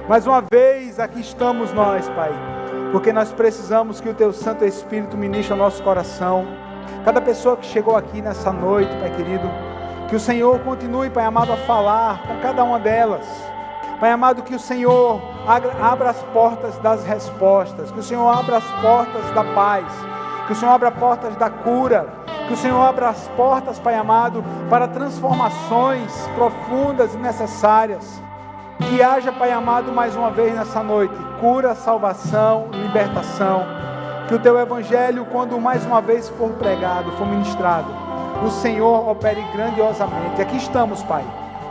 Mais uma vez aqui estamos nós, Pai, porque nós precisamos que o Teu Santo Espírito ministre ao nosso coração. Cada pessoa que chegou aqui nessa noite, Pai querido, que o Senhor continue, Pai amado, a falar com cada uma delas. Pai amado, que o Senhor abra as portas das respostas, que o Senhor abra as portas da paz, que o Senhor abra as portas da cura, que o Senhor abra as portas, Pai amado, para transformações profundas e necessárias. Que haja, Pai amado, mais uma vez nessa noite, cura, salvação, libertação. Que o Teu Evangelho, quando mais uma vez for pregado, for ministrado, o Senhor opere grandiosamente. Aqui estamos, Pai,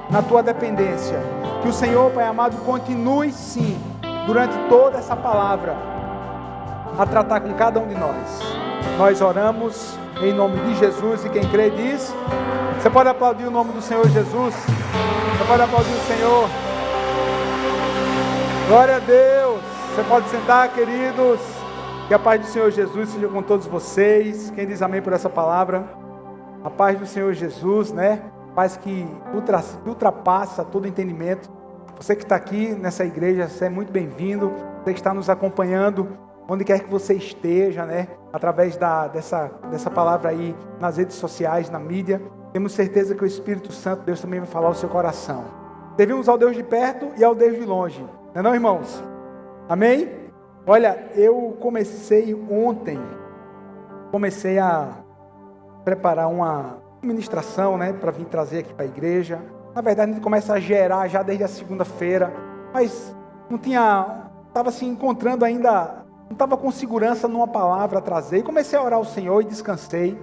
na Tua dependência. Que o Senhor, Pai amado, continue sim, durante toda essa palavra, a tratar com cada um de nós. Nós oramos em nome de Jesus, e quem crê diz: você pode aplaudir o nome do Senhor Jesus? Você pode aplaudir o Senhor? Glória a Deus. Você pode sentar, queridos. Que a paz do Senhor Jesus seja com todos vocês. Quem diz amém por essa palavra? A paz do Senhor Jesus, né? Paz que ultrapassa todo entendimento. Você que está aqui nessa igreja, você é muito bem-vindo. Você que está nos acompanhando, onde quer que você esteja, né? Através dessa palavra aí, nas redes sociais, na mídia. Temos certeza que o Espírito Santo, Deus também vai falar ao seu coração. Servimos ao Deus de perto e ao Deus de longe. Não é não, irmãos? Amém? Olha, eu comecei ontem, a preparar uma ministração, né, para vir trazer aqui para a igreja. Na verdade, a gente começa a gerar já desde a segunda-feira, mas estava assim encontrando ainda, não estava com segurança numa palavra a trazer. E comecei a orar ao Senhor e descansei.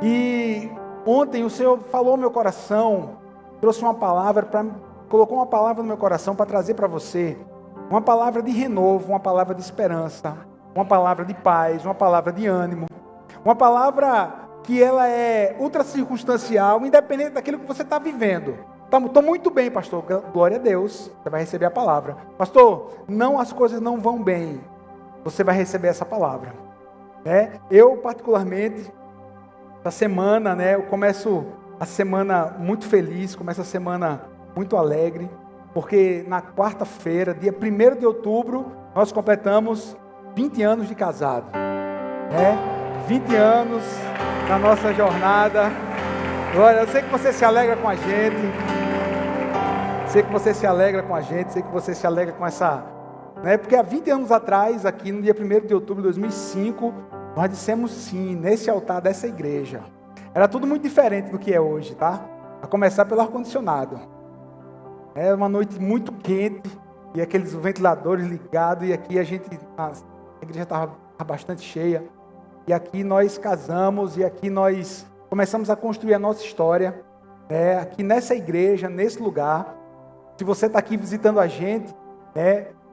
E ontem o Senhor falou ao meu coração, trouxe uma palavra, colocou uma palavra no meu coração para trazer para você. Uma palavra de renovo, uma palavra de esperança, uma palavra de paz, uma palavra de ânimo. Uma palavra que ela é ultra circunstancial, independente daquilo que você está vivendo. Estou muito bem, pastor. Glória a Deus. Você vai receber a palavra. Pastor, as coisas não vão bem. Você vai receber essa palavra. Eu, particularmente, essa semana, eu começo a semana muito feliz, começo a semana muito alegre, porque na quarta-feira, dia 1º de outubro, nós completamos 20 anos de casado. 20 anos na nossa jornada. Glória, eu sei que você se alegra com a gente. Sei que você se alegra com a gente, sei que você se alegra com essa... Porque há 20 anos atrás, aqui no dia 1º de outubro de 2005, nós dissemos sim, nesse altar dessa igreja. Era tudo muito diferente do que é hoje, tá? A começar pelo ar-condicionado. Era uma noite muito quente, e aqueles ventiladores ligados, e aqui a igreja estava bastante cheia. E aqui nós casamos, e aqui nós começamos a construir a nossa história. Aqui nessa igreja, nesse lugar. Se você está aqui visitando a gente,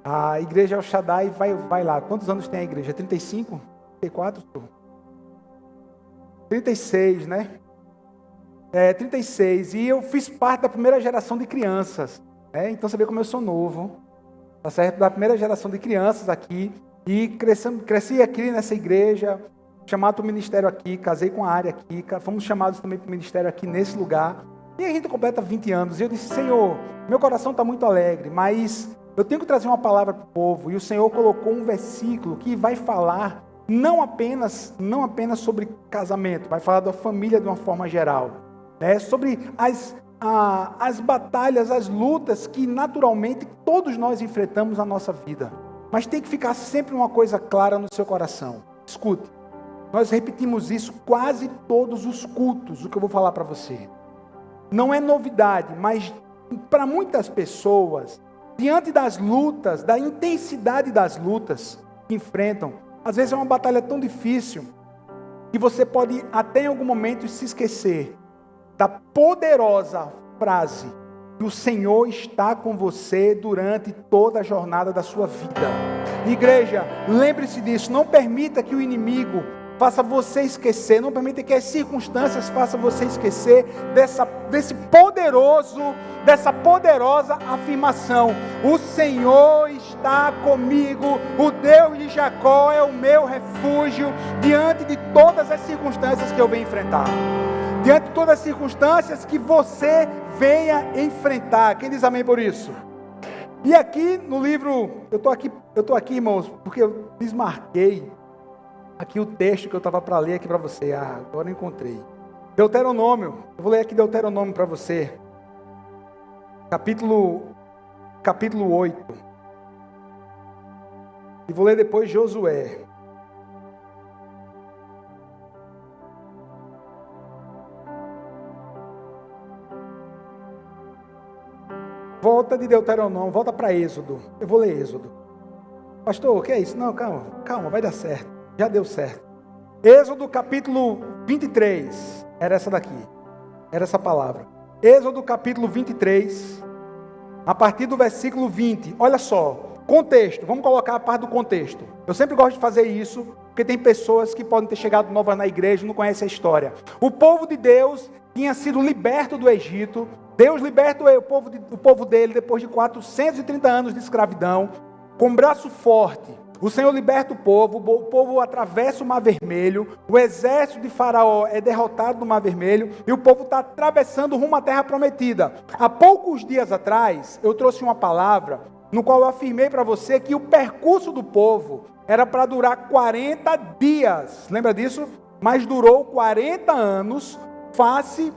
a igreja El Shaddai, vai lá. Quantos anos tem a igreja? 35? 34? 36, né? 36. E eu fiz parte da primeira geração de crianças. Então você vê como eu sou novo. Tá certo? Da primeira geração de crianças aqui. E cresci aqui nessa igreja, chamado para o ministério aqui, casei com a área aqui, fomos chamados também para o ministério aqui nesse lugar. E a gente completa 20 anos. E eu disse: Senhor, meu coração está muito alegre, mas eu tenho que trazer uma palavra para o povo. E o Senhor colocou um versículo que vai falar não apenas sobre casamento, vai falar da família de uma forma geral, sobre as batalhas, as lutas que naturalmente todos nós enfrentamos na nossa vida. Mas tem que ficar sempre uma coisa clara no seu coração. Escute, nós repetimos isso quase todos os cultos, o que eu vou falar para você. Não é novidade, mas para muitas pessoas, diante das lutas, da intensidade das lutas que enfrentam, às vezes é uma batalha tão difícil que você pode até em algum momento se esquecer da poderosa frase que o Senhor está com você durante toda a jornada da sua vida. Igreja, lembre-se disso, não permita que o inimigo faça você esquecer, não permita que as circunstâncias façam você esquecer dessa poderosa afirmação: o Senhor está comigo, o Deus de Jacó é o meu refúgio diante de todas as circunstâncias que eu venho enfrentar, diante de todas as circunstâncias que você venha enfrentar. Quem diz amém por isso? E aqui no livro, eu estou aqui, irmãos, porque eu desmarquei aqui o texto que eu estava para ler aqui para você. Agora eu encontrei. Deuteronômio, eu vou ler aqui Deuteronômio para você. Capítulo 8. E vou ler depois Josué. Volta de Deuteronômio, volta para Êxodo. Eu vou ler Êxodo. Pastor, o que é isso? Não, calma, vai dar certo. Já deu certo. Êxodo capítulo 23. Era essa daqui. Era essa palavra. Êxodo capítulo 23. A partir do versículo 20. Olha só. Contexto. Vamos colocar a parte do contexto. Eu sempre gosto de fazer isso, porque tem pessoas que podem ter chegado novas na igreja e não conhecem a história. O povo de Deus tinha sido liberto do Egito. Deus liberta o povo dele depois de 430 anos de escravidão. Com braço forte, o Senhor liberta o povo atravessa o Mar Vermelho, o exército de Faraó é derrotado no Mar Vermelho e o povo está atravessando rumo à Terra Prometida. Há poucos dias atrás, eu trouxe uma palavra no qual eu afirmei para você que o percurso do povo era para durar 40 dias. Lembra disso? Mas durou 40 anos face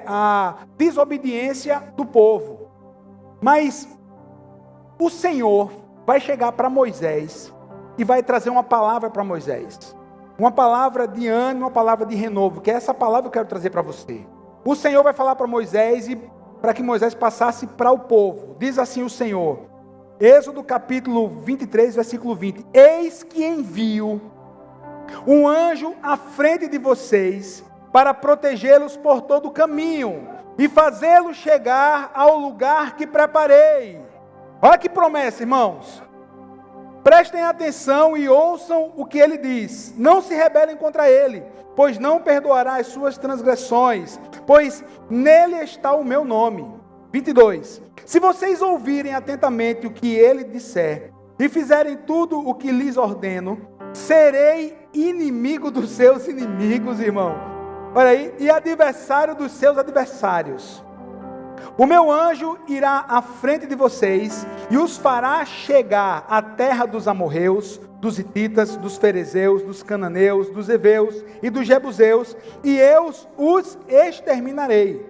a desobediência do povo. Mas o Senhor vai chegar para Moisés e vai trazer uma palavra para Moisés. Uma palavra de ânimo, uma palavra de renovo, que é essa palavra que eu quero trazer para você. O Senhor vai falar para Moisés e para que Moisés passasse para o povo. Diz assim o Senhor. Êxodo capítulo 23, versículo 20. Eis que envio um anjo à frente de vocês para protegê-los por todo o caminho e fazê-los chegar ao lugar que preparei. Olha que promessa, irmãos. Prestem atenção e ouçam o que ele diz. Não se rebelem contra ele, pois não perdoará as suas transgressões, pois nele está o meu nome. 22. Se vocês ouvirem atentamente o que ele disser e fizerem tudo o que lhes ordeno, serei inimigo dos seus inimigos, irmão. Olha aí, e adversário dos seus adversários. O meu anjo irá à frente de vocês e os fará chegar à terra dos amorreus, dos hititas, dos ferezeus, dos cananeus, dos heveus e dos jebuseus, e eu os exterminarei.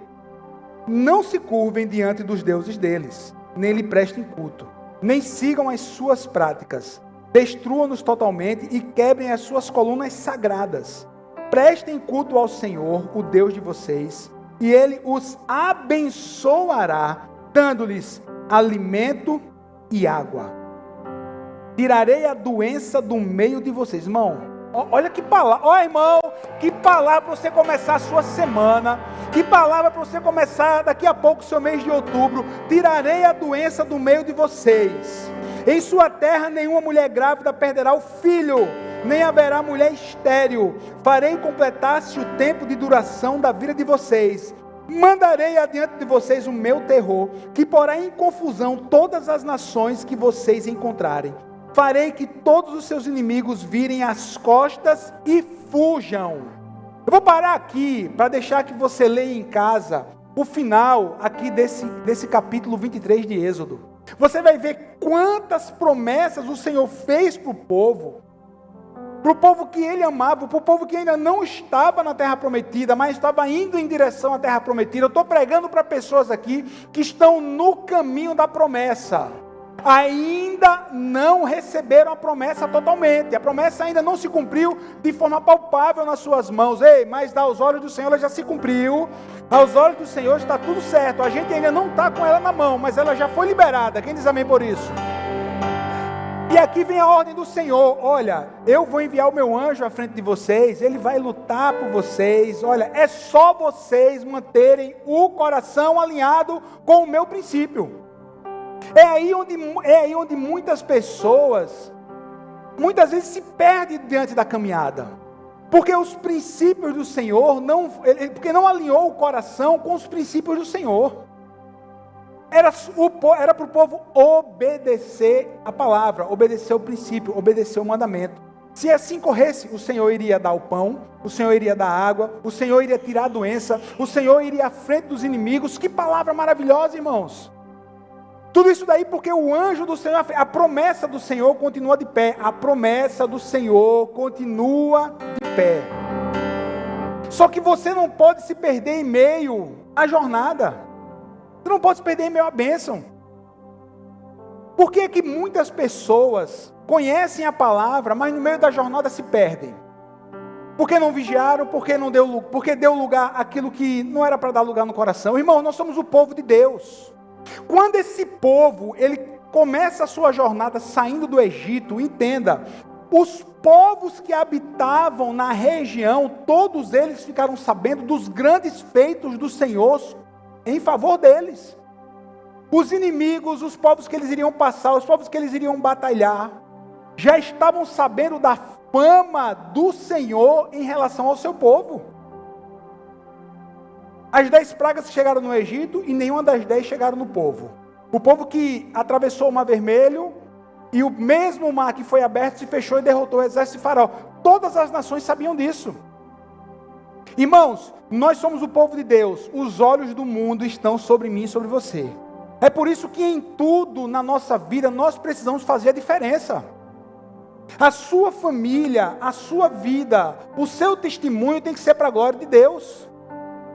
Não se curvem diante dos deuses deles, nem lhe prestem culto, nem sigam as suas práticas. Destruam-nos totalmente e quebrem as suas colunas sagradas. Prestem culto ao Senhor, o Deus de vocês, e Ele os abençoará, dando-lhes alimento e água. Tirarei a doença do meio de vocês. Irmão, olha que palavra. Ó, irmão, que palavra para você começar a sua semana. Que palavra para você começar daqui a pouco o seu mês de outubro. Tirarei a doença do meio de vocês. Em sua terra nenhuma mulher grávida perderá o filho, nem haverá mulher estéril. Farei completar-se o tempo de duração da vida de vocês. Mandarei adiante de vocês o meu terror, que porá em confusão todas as nações que vocês encontrarem. Farei que todos os seus inimigos virem as costas e fujam. Eu vou parar aqui para deixar que você leia em casa o final aqui desse capítulo 23 de Êxodo. Você vai ver quantas promessas o Senhor fez para o povo que ele amava, para o povo que ainda não estava na terra prometida, mas estava indo em direção à terra prometida. Eu estou pregando para pessoas aqui que estão no caminho da promessa, ainda não receberam a promessa totalmente, a promessa ainda não se cumpriu de forma palpável nas suas mãos. Mas aos olhos do Senhor ela já se cumpriu, aos olhos do Senhor está tudo certo, a gente ainda não está com ela na mão, mas ela já foi liberada. Quem diz amém por isso? E aqui vem a ordem do Senhor. Olha, eu vou enviar o meu anjo à frente de vocês, ele vai lutar por vocês. Olha, é só vocês manterem o coração alinhado com o meu princípio. É aí onde muitas pessoas, muitas vezes se perdem diante da caminhada. Porque os princípios do Senhor, porque não alinhou o coração com os princípios do Senhor. Era para o povo obedecer a palavra, obedecer o princípio, obedecer o mandamento. Se assim corresse, o Senhor iria dar o pão, o Senhor iria dar água, o Senhor iria tirar a doença, o Senhor iria à frente dos inimigos. Que palavra maravilhosa, irmãos! Tudo isso daí porque o anjo do Senhor, a promessa do Senhor continua de pé. A promessa do Senhor continua de pé. Só que você não pode se perder em meio à jornada. Você não pode se perder em meio à bênção. Por que é que muitas pessoas conhecem a palavra, mas no meio da jornada se perdem? Porque não vigiaram, porque deu lugar àquilo que não era para dar lugar no coração. Irmão, nós somos o povo de Deus. Quando esse povo, ele começa a sua jornada saindo do Egito, entenda, os povos que habitavam na região, todos eles ficaram sabendo dos grandes feitos do Senhor em favor deles. Os inimigos, os povos que eles iriam passar, os povos que eles iriam batalhar, já estavam sabendo da fama do Senhor em relação ao seu povo. As 10 pragas chegaram no Egito e nenhuma das 10 chegaram no povo. O povo que atravessou o Mar Vermelho e o mesmo mar que foi aberto se fechou e derrotou o exército de Faraó. Todas as nações sabiam disso. Irmãos, nós somos o povo de Deus. Os olhos do mundo estão sobre mim e sobre você. É por isso que em tudo na nossa vida nós precisamos fazer a diferença. A sua família, a sua vida, o seu testemunho tem que ser para a glória de Deus.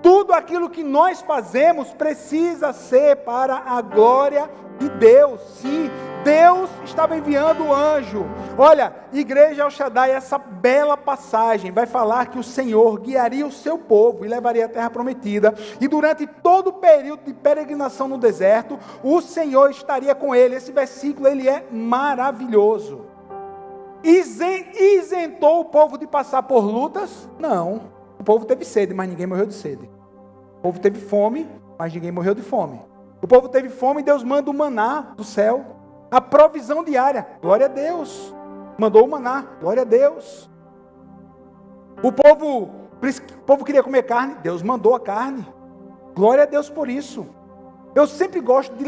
Tudo aquilo que nós fazemos precisa ser para a glória de Deus. Sim, Deus estava enviando o anjo. Olha, Igreja El Shaddai, essa bela passagem vai falar que o Senhor guiaria o seu povo e levaria a terra prometida. E durante todo o período de peregrinação no deserto, o Senhor estaria com ele. Esse versículo, ele é maravilhoso. Isentou o povo de passar por lutas? Não. O povo teve sede, mas ninguém morreu de sede. O povo teve fome, mas ninguém morreu de fome. O povo teve fome e Deus manda o maná do céu. A provisão diária, glória a Deus. Mandou o maná, glória a Deus. O povo queria comer carne, Deus mandou a carne. Glória a Deus por isso. Eu sempre gosto de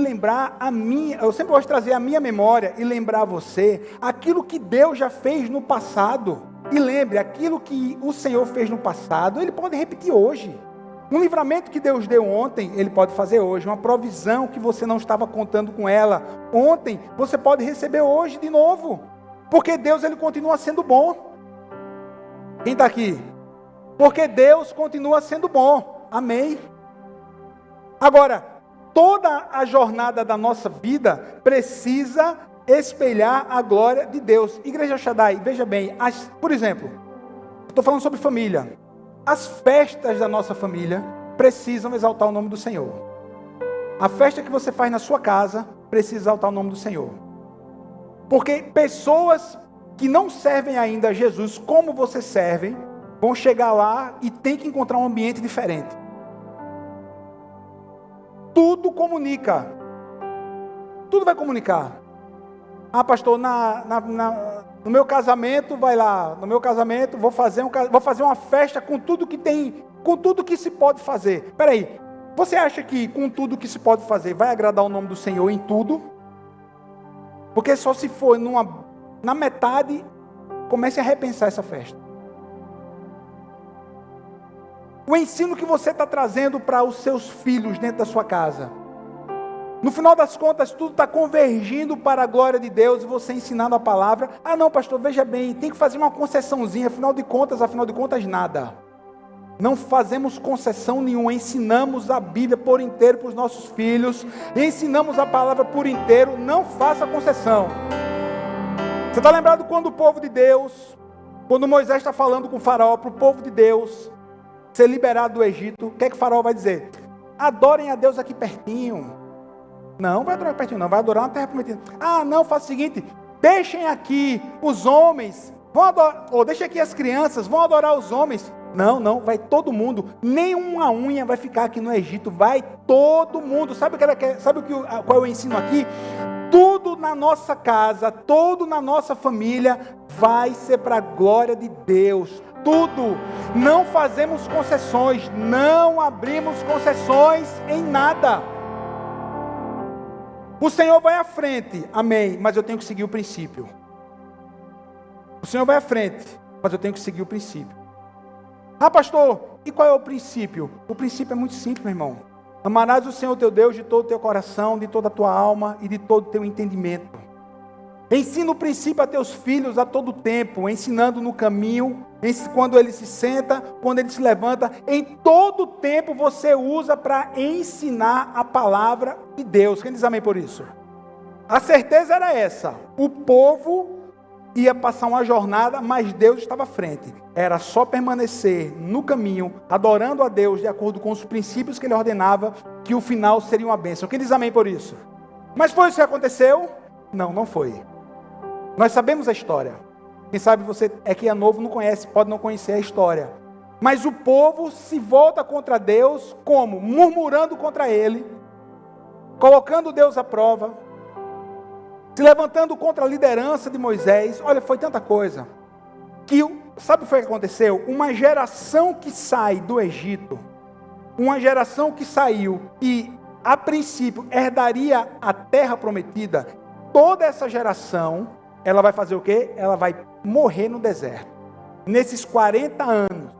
trazer a minha memória e lembrar você aquilo que Deus já fez no passado. E lembre, aquilo que o Senhor fez no passado, Ele pode repetir hoje. Um livramento que Deus deu ontem, Ele pode fazer hoje. Uma provisão que você não estava contando com ela ontem, você pode receber hoje de novo. Porque Deus, Ele continua sendo bom. Quem está aqui? Porque Deus continua sendo bom. Amém? Agora, toda a jornada da nossa vida precisa espelhar a glória de Deus. Igreja Shaddai, veja bem, por exemplo, estou falando sobre família. As festas da nossa família precisam exaltar o nome do Senhor. A festa que você faz na sua casa precisa exaltar o nome do Senhor. Porque pessoas que não servem ainda a Jesus como você serve, vão chegar lá e tem que encontrar um ambiente diferente. Tudo comunica. Tudo vai comunicar. Ah, pastor, no meu casamento, vai lá, no meu casamento, vou fazer uma festa com tudo que tem, com tudo que se pode fazer. Espera aí, você acha que com tudo que se pode fazer, vai agradar o nome do Senhor em tudo? Porque só se for na metade, comece a repensar essa festa. O ensino que você está trazendo para os seus filhos dentro da sua casa, no final das contas, tudo está convergindo para a glória de Deus e você ensinando a palavra. Ah não, pastor, veja bem, tem que fazer uma concessãozinha, afinal de contas, nada. Não fazemos concessão nenhuma, ensinamos a Bíblia por inteiro para os nossos filhos, ensinamos a palavra por inteiro, não faça concessão. Você está lembrado quando o povo de Deus, quando Moisés está falando com o faraó, para o povo de Deus ser liberado do Egito, o que é que o faraó vai dizer? Adorem a Deus aqui pertinho. Não vai adorar pertinho, não, vai adorar na terra prometida. Ah, não, faça o seguinte, deixem aqui os homens, vão adorar, ou deixem aqui as crianças, vão adorar os homens. Não, vai todo mundo, nenhuma unha vai ficar aqui no Egito, vai todo mundo. Sabe qual é o ensino aqui? Tudo na nossa casa, tudo na nossa família vai ser para a glória de Deus. Tudo, não fazemos concessões, não abrimos concessões em nada. O Senhor vai à frente, amém, mas eu tenho que seguir o princípio. O Senhor vai à frente, mas eu tenho que seguir o princípio. Ah, pastor, e qual é o princípio? O princípio é muito simples, meu irmão. Amarás o Senhor teu Deus de todo o teu coração, de toda a tua alma e de todo o teu entendimento. Ensina o princípio a teus filhos a todo tempo, ensinando no caminho, quando ele se senta, quando ele se levanta. Em todo tempo você usa para ensinar a palavra de Deus. Quem diz amém por isso? A certeza era essa. O povo ia passar uma jornada, mas Deus estava à frente. Era só permanecer no caminho, adorando a Deus de acordo com os princípios que ele ordenava, que o final seria uma bênção. Quem diz amém por isso? Mas foi isso que aconteceu? Não, não foi. Nós sabemos a história. Quem sabe você é que é novo, não conhece, pode não conhecer a história. Mas o povo se volta contra Deus, como? Murmurando contra ele, colocando Deus à prova, se levantando contra a liderança de Moisés. Olha, foi tanta coisa, que sabe o que foi que aconteceu? Uma geração que sai do Egito, uma geração que saiu e a princípio herdaria a terra prometida, toda essa geração, ela vai fazer o quê? Ela vai morrer no deserto. Nesses 40 anos,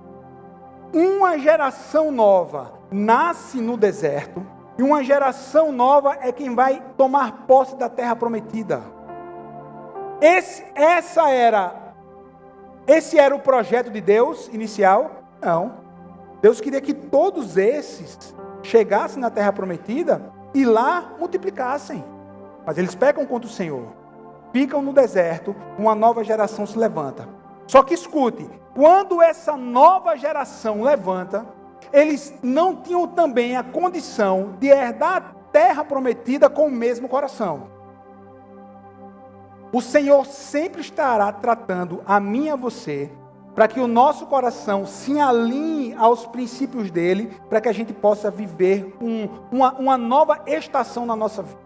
uma geração nova nasce no deserto, e uma geração nova é quem vai tomar posse da terra prometida. Esse era o projeto de Deus inicial? Não. Deus queria que todos esses chegassem na terra prometida e lá multiplicassem. Mas eles pecam contra o Senhor. Ficam no deserto, uma nova geração se levanta. Só que escute, quando essa nova geração levanta, eles não tinham também a condição de herdar a terra prometida com o mesmo coração. O Senhor sempre estará tratando a mim e a você, para que o nosso coração se alinhe aos princípios dele, para que a gente possa viver uma nova estação na nossa vida.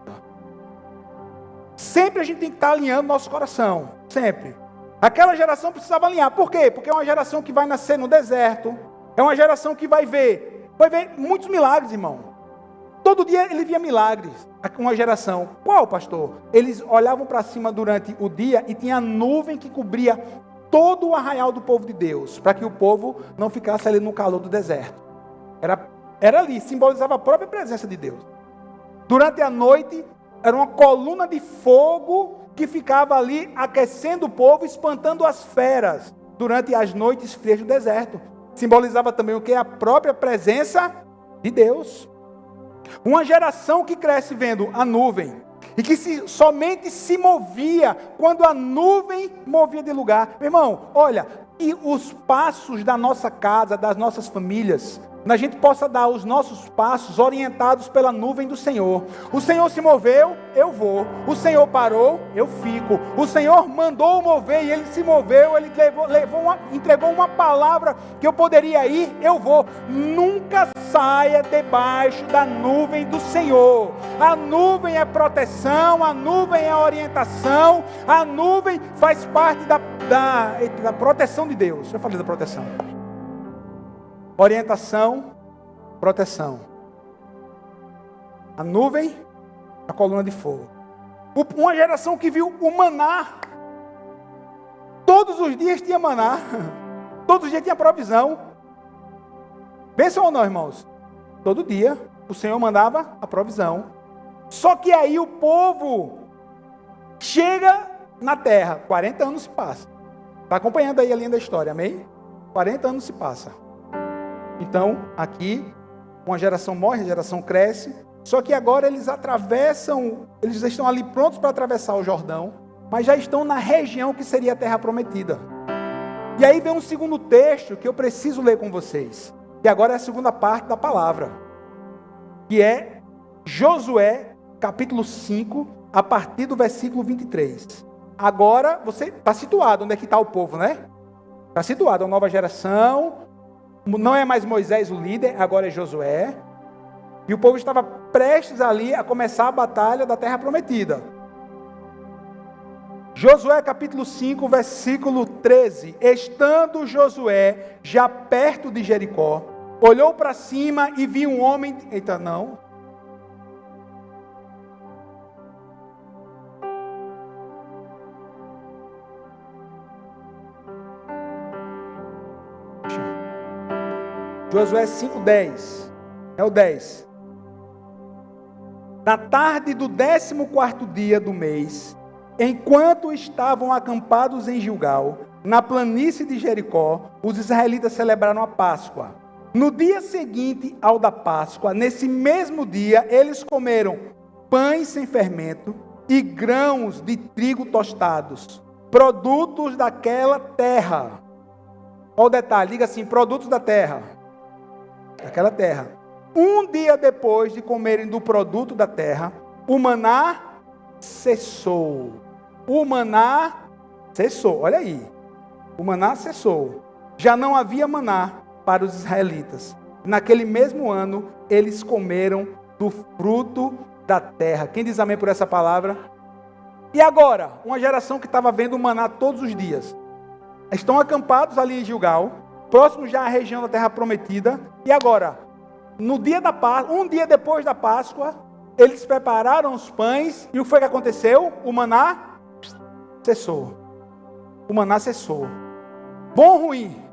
Sempre a gente tem que estar alinhando nosso coração, sempre. Aquela geração precisava alinhar, por quê? Porque é uma geração que vai nascer no deserto, é uma geração que vai ver muitos milagres, irmão. Todo dia ele via milagres, uma geração. Qual, pastor? Eles olhavam para cima durante o dia e tinha a nuvem que cobria todo o arraial do povo de Deus, para que o povo não ficasse ali no calor do deserto. Era ali, simbolizava a própria presença de Deus. Durante a noite, era uma coluna de fogo que ficava ali aquecendo o povo, espantando as feras, durante as noites frias do deserto. Simbolizava também o que? A própria presença de Deus. Uma geração que cresce vendo a nuvem, e que somente se movia quando a nuvem movia de lugar. Meu irmão, olha, e os passos da nossa casa, das nossas famílias, a gente possa dar os nossos passos orientados pela nuvem do Senhor. O Senhor se moveu, eu vou. O Senhor parou, eu fico. O Senhor mandou mover e ele se moveu, ele entregou uma palavra que eu poderia ir, eu vou. Nunca saia debaixo da nuvem do Senhor. A nuvem é proteção, a nuvem é orientação, a nuvem faz parte da proteção de Deus. Eu falei da proteção. Orientação, proteção. A nuvem, a coluna de fogo. Uma geração que viu o maná. Todos os dias tinha maná. Todos os dias tinha provisão. Pensam ou não, irmãos? Todo dia o Senhor mandava a provisão. Só que aí o povo chega na terra. 40 anos se passa. Está acompanhando aí a linha da história, amém? 40 anos se passa. Então, aqui, uma geração morre, a geração cresce, só que agora eles estão ali prontos para atravessar o Jordão, mas já estão na região que seria a terra prometida. E aí vem um segundo texto que eu preciso ler com vocês, que agora é a segunda parte da palavra, que é Josué, capítulo 5, a partir do versículo 23. Agora, você está situado, onde é que está o povo, né? Está situado, a nova geração. Não é mais Moisés o líder, agora é Josué. E o povo estava prestes ali a começar a batalha da terra prometida. Josué capítulo 5, versículo 13. Estando Josué já perto de Jericó, olhou para cima e viu um homem... Eita, não. Josué 5:10, é o 10. Na tarde do 14º dia do mês, enquanto estavam acampados em Gilgal, na planície de Jericó, os israelitas celebraram a Páscoa. No dia seguinte ao da Páscoa, nesse mesmo dia, eles comeram pães sem fermento e grãos de trigo tostados, produtos daquela terra. Olha o detalhe, diga assim, produtos da terra. Daquela terra. Um dia depois de comerem do produto da terra, o maná cessou. O maná cessou, olha aí. O maná cessou. Já não havia maná para os israelitas. Naquele mesmo ano, eles comeram do fruto da terra. Quem diz amém por essa palavra? E agora, uma geração que estava vendo o maná todos os dias. Estão acampados ali em Gilgal, próximo já à região da terra prometida. E agora, no dia da Páscoa, um dia depois da Páscoa, eles prepararam os pães. E o que foi que aconteceu? O maná cessou. O maná cessou. Bom ou ruim?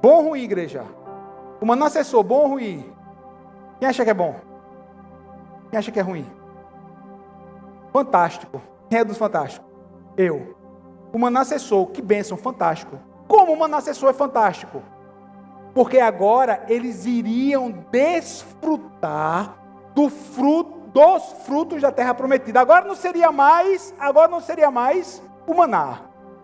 Bom ou ruim, igreja? O maná cessou, bom ou ruim? Quem acha que é bom? Quem acha que é ruim? Fantástico. Quem é dos fantásticos? Eu. O maná cessou, que bênção, fantástico. Como o maná cessou é fantástico? Porque agora eles iriam desfrutar dos frutos da terra prometida. Agora não seria mais o maná.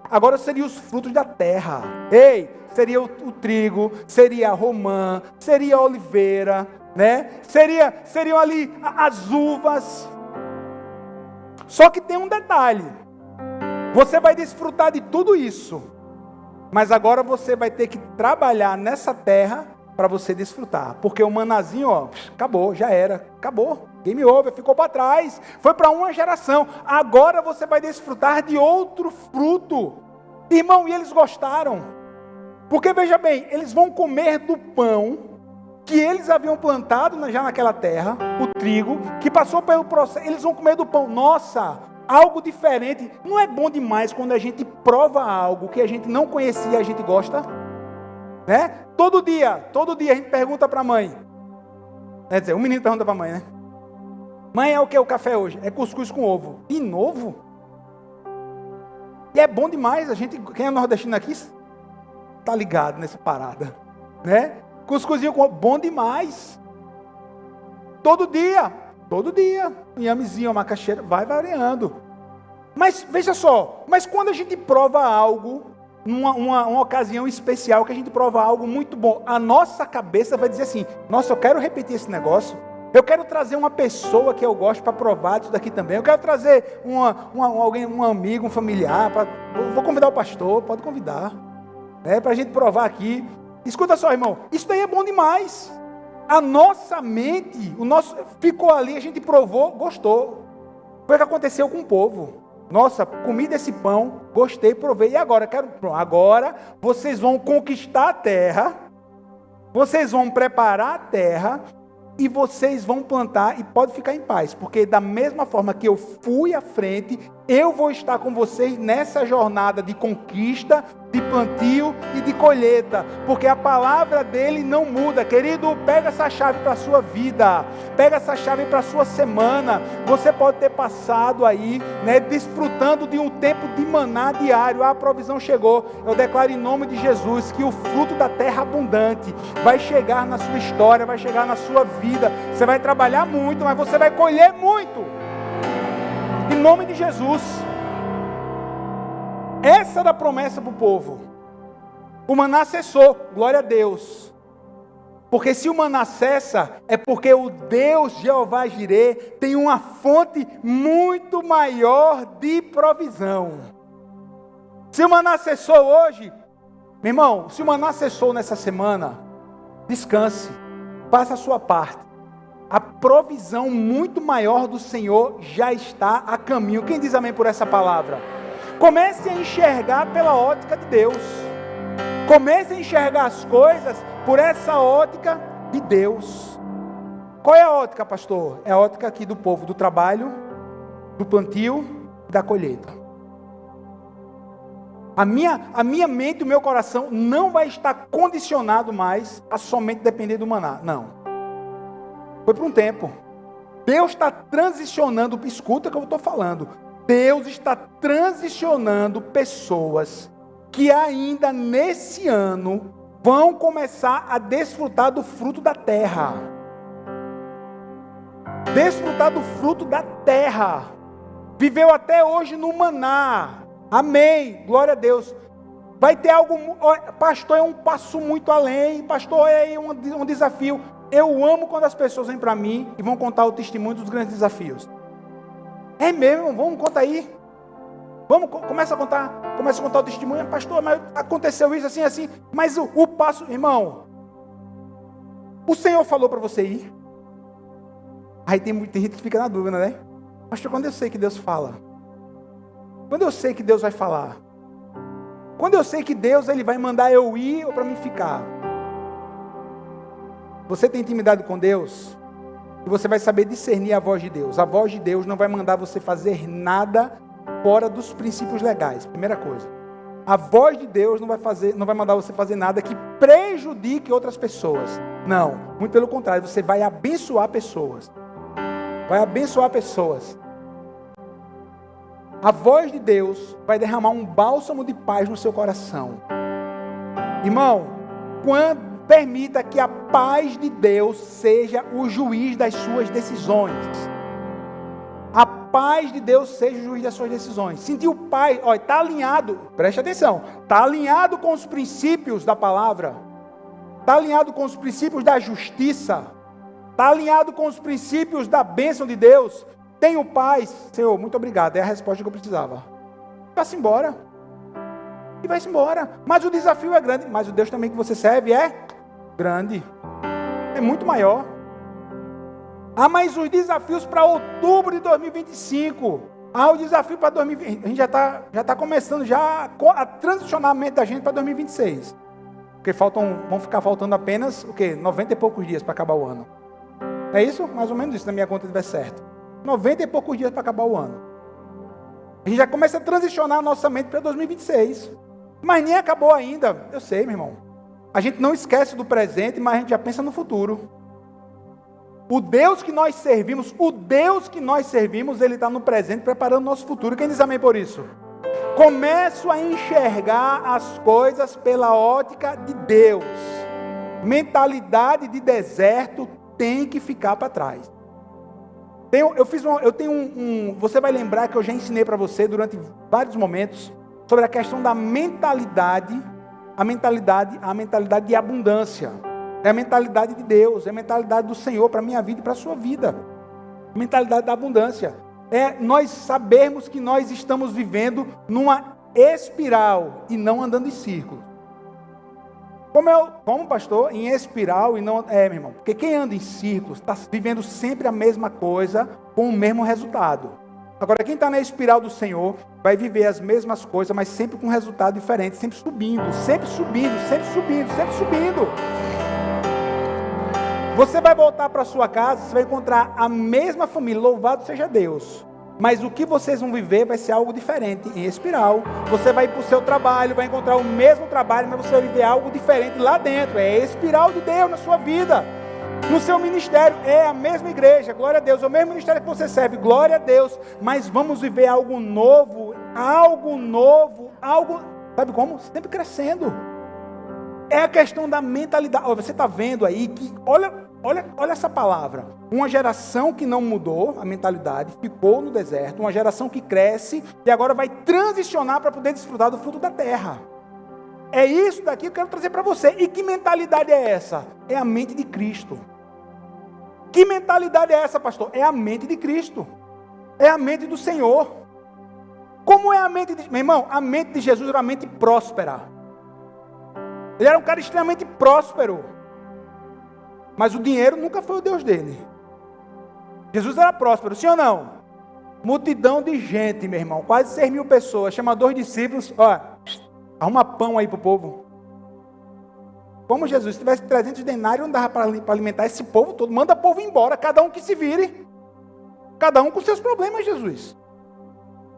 Agora seriam os frutos da terra. Ei, seria o trigo, seria a romã, seria a oliveira, né? Seriam ali as uvas. Só que tem um detalhe. Você vai desfrutar de tudo isso. Mas agora você vai ter que trabalhar nessa terra para você desfrutar. Porque o manazinho, ó, acabou, já era, acabou. Game over, ficou para trás. Foi para uma geração. Agora você vai desfrutar de outro fruto. Irmão, e eles gostaram. Porque veja bem, eles vão comer do pão que eles haviam plantado já naquela terra, o trigo, que passou pelo processo. Eles vão comer do pão. Nossa, algo diferente. Não é bom demais quando a gente prova algo que a gente não conhecia e a gente gosta? Né? Todo dia a gente pergunta para a mãe. Quer dizer, um menino pergunta para a mãe, né? Mãe, é o que o café hoje? É cuscuz com ovo. E novo? E é bom demais. A gente, quem é nordestino aqui, tá ligado nessa parada, né? Cuscuzinho com ovo, bom demais. Todo dia. Inhamezinho, macaxeira, vai variando. Mas veja só, mas quando a gente prova algo, uma ocasião especial, que a gente prova algo muito bom, a nossa cabeça vai dizer assim, nossa, eu quero repetir esse negócio, eu quero trazer uma pessoa que eu gosto para provar disso daqui também, eu quero trazer alguém, um amigo, um familiar, vou convidar o pastor, pode convidar, né, para a gente provar aqui. Escuta só, irmão, isso daí é bom demais. A nossa mente, ficou ali, a gente provou, gostou. Foi o que aconteceu com o povo. Nossa, comi desse pão, gostei, provei. E agora? Agora vocês vão conquistar a terra, vocês vão preparar a terra e vocês vão plantar e pode ficar em paz. Porque da mesma forma que eu fui à frente, eu vou estar com vocês nessa jornada de conquista, de plantio e de colheita, porque a palavra dele não muda. Querido, pega essa chave para a sua vida, pega essa chave para a sua semana. Você pode ter passado aí, né, desfrutando de um tempo de maná diário. A provisão chegou. Eu declaro em nome de Jesus que o fruto da terra abundante vai chegar na sua história, vai chegar na sua vida. Você vai trabalhar muito, mas você vai colher muito, em nome de Jesus. Essa era a promessa para o povo. O maná cessou, glória a Deus. Porque se o maná cessa, é porque o Deus Jeová Jirê tem uma fonte muito maior de provisão. Se o maná cessou hoje, meu irmão, se o maná cessou nessa semana, descanse, faça a sua parte. A provisão muito maior do Senhor já está a caminho. Quem diz amém por essa palavra? Comece a enxergar pela ótica de Deus. Comece a enxergar as coisas por essa ótica de Deus. Qual é a ótica, pastor? É a ótica aqui do povo, do trabalho, do plantio e da colheita. A minha mente e o meu coração não vai estar condicionado mais a somente depender do maná. Não. Foi por um tempo. Deus está transicionando, escuta o que eu estou falando. Deus está transicionando pessoas que ainda nesse ano vão começar a desfrutar do fruto da terra. Desfrutar do fruto da terra. Viveu até hoje no maná. Amém. Glória a Deus. Vai ter algo, pastor, é um passo muito além. Pastor, é um desafio. Eu amo quando as pessoas vêm para mim e vão contar o testemunho dos grandes desafios. É mesmo? Vamos contar aí. Começa a contar o testemunho. Pastor, mas aconteceu isso assim, assim. Mas o passo, irmão, o Senhor falou para você ir. Aí tem gente que fica na dúvida, né? Pastor, quando eu sei que Deus fala? Quando eu sei que Deus vai falar? Quando eu sei que Deus ele vai mandar eu ir ou para mim ficar? Você tem intimidade com Deus? E você vai saber discernir a voz de Deus. A voz de Deus não vai mandar você fazer nada fora dos princípios legais. Primeira coisa. A voz de Deus não vai mandar você fazer nada que prejudique outras pessoas. Não, muito pelo contrário, você vai abençoar pessoas. Vai abençoar pessoas. A voz de Deus vai derramar um bálsamo de paz no seu coração. Irmão, permita que a paz de Deus seja o juiz das suas decisões. A paz de Deus seja o juiz das suas decisões. Sentiu paz, olha, está alinhado, preste atenção, está alinhado com os princípios da palavra, está alinhado com os princípios da justiça, está alinhado com os princípios da bênção de Deus. Tenho paz, Senhor, muito obrigado, é a resposta que eu precisava. Vai-se embora. E vai-se embora. Mas o desafio é grande. Mas o Deus também que você serve é grande. É muito maior. Mas os desafios para outubro de 2025. O desafio para 2020. A gente já tá começando a transicionar a mente da gente para 2026. Porque vão ficar faltando apenas, 90 e poucos dias para acabar o ano. É isso? Mais ou menos isso, na minha conta estiver certo. 90 e poucos dias para acabar o ano. A gente já começa a transicionar a nossa mente para 2026. Mas nem acabou ainda. Eu sei, meu irmão. A gente não esquece do presente, mas a gente já pensa no futuro. O Deus que nós servimos, Ele está no presente, preparando o nosso futuro. Quem diz amém por isso? Começo a enxergar as coisas pela ótica de Deus. Mentalidade de deserto tem que ficar para trás. Você vai lembrar que eu já ensinei para você durante vários momentos sobre a questão da mentalidade, a mentalidade de abundância. É a mentalidade de Deus, é a mentalidade do Senhor para a minha vida e para a sua vida. A mentalidade da abundância. É nós sabermos que nós estamos vivendo numa espiral e não andando em círculo. Como pastor, em espiral e não... meu irmão, porque quem anda em círculos está vivendo sempre a mesma coisa com o mesmo resultado. Agora, quem está na espiral do Senhor vai viver as mesmas coisas, mas sempre com um resultado diferente, sempre subindo, sempre subindo, sempre subindo, sempre subindo. Você vai voltar para sua casa, você vai encontrar a mesma família, louvado seja Deus. Mas o que vocês vão viver vai ser algo diferente, em espiral. Você vai ir para o seu trabalho, vai encontrar o mesmo trabalho, mas você vai viver algo diferente lá dentro. É a espiral de Deus na sua vida. No seu ministério, é a mesma igreja, glória a Deus. É o mesmo ministério que você serve, glória a Deus. Mas vamos viver algo novo, sabe como? Sempre crescendo. É a questão da mentalidade. Você está vendo aí que, olha essa palavra. Uma geração que não mudou a mentalidade, ficou no deserto. Uma geração que cresce e agora vai transicionar para poder desfrutar do fruto da terra. É isso daqui que eu quero trazer para você. E que mentalidade é essa? É a mente de Cristo. Que mentalidade é essa, pastor? É a mente de Cristo. É a mente do Senhor. Como é a mente de... Meu irmão, a mente de Jesus era uma mente próspera. Ele era um cara extremamente próspero. Mas o dinheiro nunca foi o Deus dele. Jesus era próspero, sim ou não? Multidão de gente, meu irmão. Quase 6.000 pessoas. Chama 2 discípulos. Arruma pão aí para o povo. Como Jesus, se tivesse 300 denários, não dava para alimentar esse povo todo. Manda o povo embora, cada um que se vire. Cada um com seus problemas, Jesus.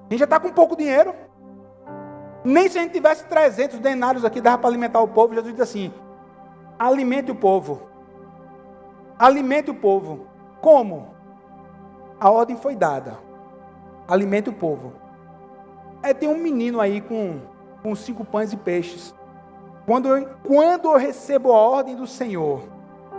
A gente já está com pouco dinheiro. Nem se a gente tivesse 300 denários aqui, dava para alimentar o povo. Jesus diz assim, alimente o povo. Alimente o povo. Como? a ordem foi dada. Alimente o povo. Tem um menino aí com 5 pães e peixes. Quando eu recebo a ordem do Senhor,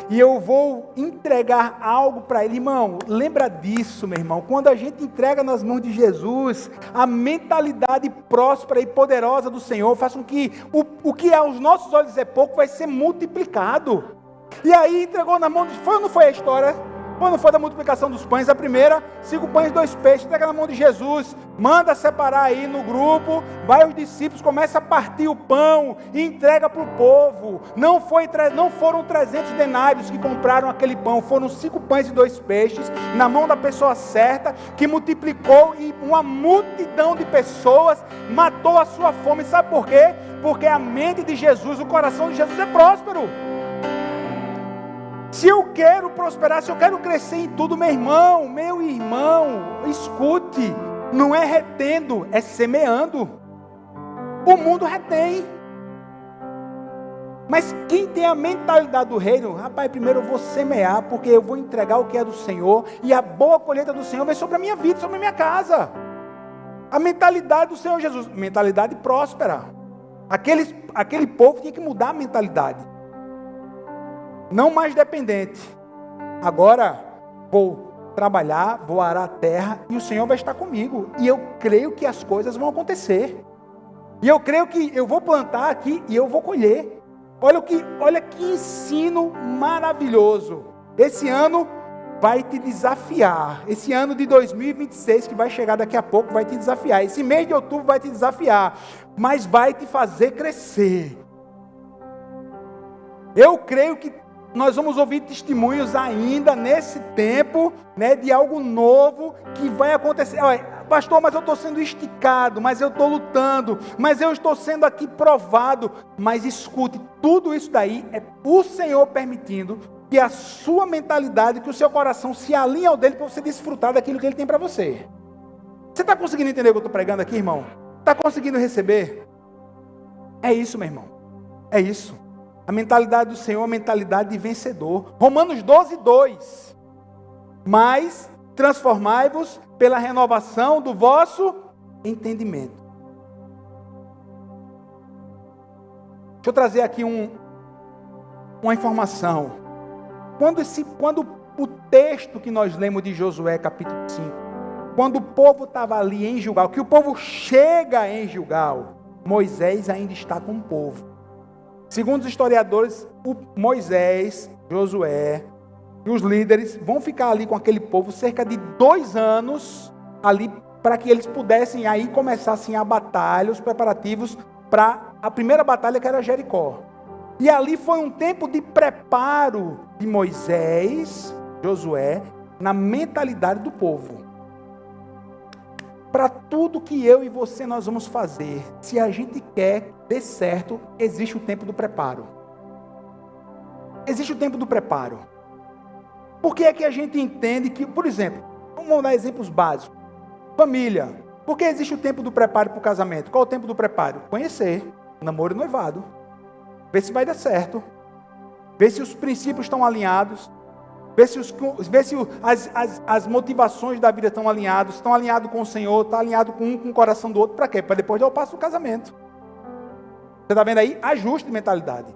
e eu vou entregar algo para ele, irmão, lembra disso, meu irmão. Quando a gente entrega nas mãos de Jesus, a mentalidade próspera e poderosa do Senhor faz com que o que aos nossos olhos é pouco vai ser multiplicado. E aí entregou na mão de... Foi ou não foi a história? Quando foi da multiplicação dos pães, a primeira, 5 pães e 2 peixes, entrega na mão de Jesus, manda separar aí no grupo, vai os discípulos, começa a partir o pão e entrega para o povo. Não foram 300 denários que compraram aquele pão, foram 5 pães e 2 peixes, na mão da pessoa certa, que multiplicou e uma multidão de pessoas matou a sua fome. Sabe por quê? Porque a mente de Jesus, o coração de Jesus é próspero. Se eu quero prosperar, se eu quero crescer em tudo, meu irmão, escute, não é retendo, é semeando. O mundo retém. Mas quem tem a mentalidade do reino, rapaz, primeiro eu vou semear, porque eu vou entregar o que é do Senhor, e a boa colheita do Senhor vem sobre a minha vida, sobre a minha casa. A mentalidade do Senhor Jesus, mentalidade próspera. Aquele povo tinha que mudar a mentalidade. Não mais dependente. Agora vou trabalhar, vou arar a terra e o Senhor vai estar comigo. E eu creio que as coisas vão acontecer. E eu creio que eu vou plantar aqui e eu vou colher. Olha que ensino maravilhoso. Esse ano vai te desafiar. Esse ano de 2026 que vai chegar daqui a pouco vai te desafiar. Esse mês de outubro vai te desafiar. Mas vai te fazer crescer. Eu creio que nós vamos ouvir testemunhos ainda nesse tempo, né, de algo novo que vai acontecer. Olha, pastor, mas eu estou sendo esticado, mas eu estou lutando, mas eu estou sendo aqui provado. Mas escute, tudo isso daí é o Senhor permitindo que a sua mentalidade, que o seu coração se alinhe ao dele para você desfrutar daquilo que ele tem para você. Você está conseguindo entender o que eu estou pregando aqui, irmão? Está conseguindo receber? É isso, meu irmão. É isso. A mentalidade do Senhor é uma mentalidade de vencedor. Romanos 12:2. Mas transformai-vos pela renovação do vosso entendimento. Deixa eu trazer aqui uma informação. Quando o texto que nós lemos de Josué capítulo 5, quando o povo estava ali em Gilgal, que o povo chega em Gilgal, Moisés ainda está com o povo. Segundo os historiadores, Moisés, Josué e os líderes vão ficar ali com aquele povo cerca de 2 anos ali para que eles pudessem aí começassem a batalha, os preparativos para a primeira batalha que era Jericó. E ali foi um tempo de preparo de Moisés, Josué, na mentalidade do povo. Para tudo que eu e você nós vamos fazer, se a gente quer dê certo, existe o tempo do preparo. Existe o tempo do preparo. Por que é que a gente entende que, por exemplo, vamos dar exemplos básicos. Família. Por que existe o tempo do preparo para o casamento? Qual é o tempo do preparo? Conhecer, namoro e noivado. Ver se vai dar certo. Ver se os princípios estão alinhados. Ver se as motivações da vida estão alinhadas. Estão alinhados com o Senhor, está alinhado com o coração do outro. Para quê? Para depois dar o passo do casamento. Você está vendo aí? Ajuste de mentalidade.